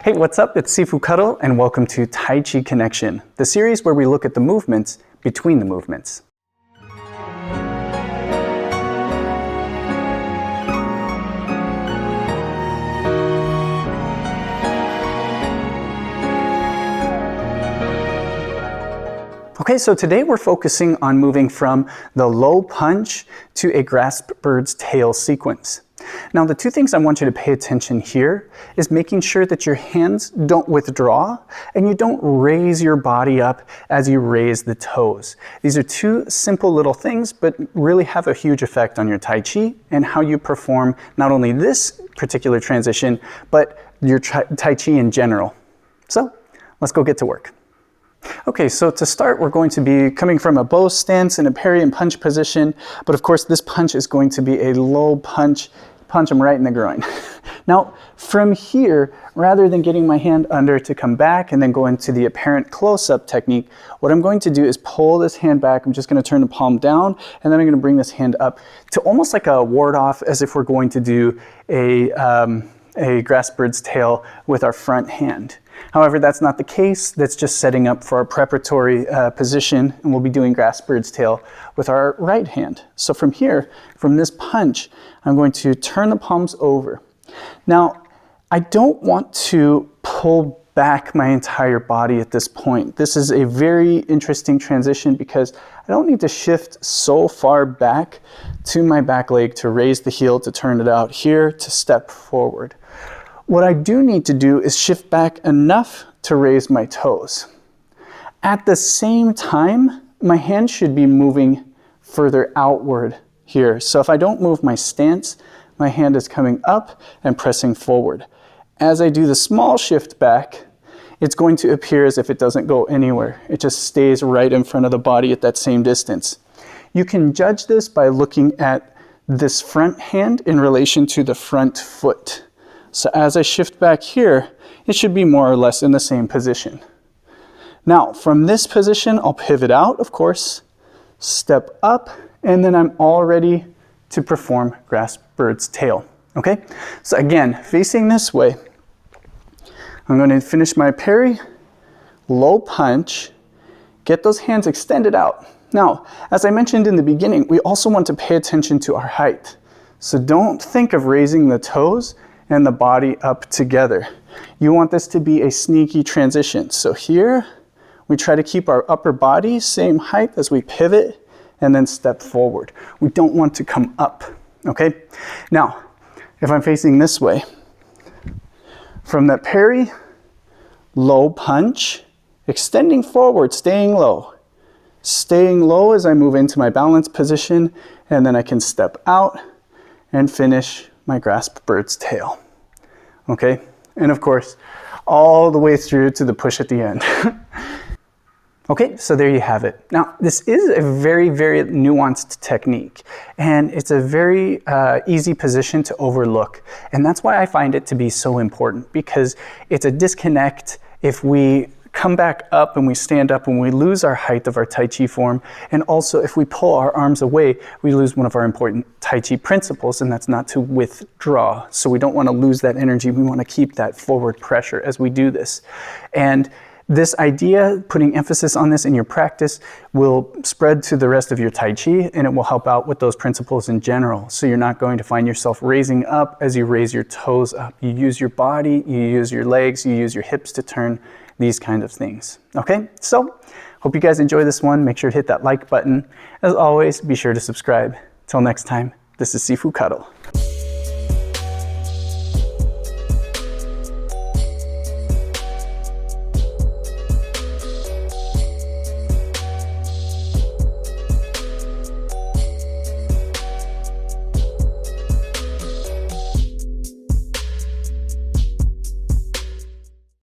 Hey, what's up? It's Sifu Kuttel, and welcome to Tai Chi Connection, the series where we look at the movements between the movements. Okay, so today we're focusing on moving from the low punch to a grasp bird's tail sequence. Now, the two things I want you to pay attention here is making sure that your hands don't withdraw and you don't raise your body up as you raise the toes. These are two simple little things, but really have a huge effect on your Tai Chi and how you perform not only this particular transition, but your Tai Chi in general. So let's go get to work. Okay, so to start, we're going to be coming from a bow stance in a parry and punch position, but of course this punch is going to be a low punch. Punch them right in the groin. Now, from here, rather than getting my hand under to come back and then go into the apparent close-up technique, what I'm going to do is pull this hand back. I'm just going to turn the palm down, and then I'm going to bring this hand up to almost like a ward-off, as if we're going to do a grass bird's tail with our front hand. However, that's not the case. That's just setting up for our preparatory position, and we'll be doing grass bird's tail with our right hand. So from here, from this punch, I'm going to turn the palms over. Now, I don't want to pull back my entire body at this point. This is a very interesting transition because I don't need to shift so far back to my back leg to raise the heel, to turn it out here, to step forward. What I do need to do is shift back enough to raise my toes. At the same time, my hand should be moving further outward here. So if I don't move my stance, my hand is coming up and pressing forward. As I do the small shift back, it's going to appear as if it doesn't go anywhere. It just stays right in front of the body at that same distance. You can judge this by looking at this front hand in relation to the front foot. So as I shift back here, it should be more or less in the same position. Now, from this position, I'll pivot out, of course, step up, and then I'm all ready to perform grass bird's tail. Okay? So again, facing this way, I'm going to finish my parry, low punch, get those hands extended out. Now, as I mentioned in the beginning, we also want to pay attention to our height. So don't think of raising the toes and the body up together. You want this to be a sneaky transition. So here, we try to keep our upper body same height as we pivot and then step forward. We don't want to come up, okay? Now, if I'm facing this way, from that parry, low punch, extending forward, staying low. Staying low as I move into my balance position, and then I can step out and finish my grasp bird's tail. Okay, and of course, all the way through to the push at the end. Okay, so there you have it. Now, this is a very, very nuanced technique, and it's a very easy position to overlook. And that's why I find it to be so important, because it's a disconnect if we come back up and we stand up and we lose our height of our Tai Chi form. And also if we pull our arms away, we lose one of our important Tai Chi principles, and that's not to withdraw. So we don't want to lose that energy. We want to keep that forward pressure as we do this. And this idea, putting emphasis on this in your practice, will spread to the rest of your Tai Chi, and it will help out with those principles in general. So you're not going to find yourself raising up as you raise your toes up. You use your body, you use your legs, you use your hips to turn, these kind of things. Okay, so hope you guys enjoy this one. Make sure to hit that like button. As always, be sure to subscribe. Till next time, this is Sifu Kuttel.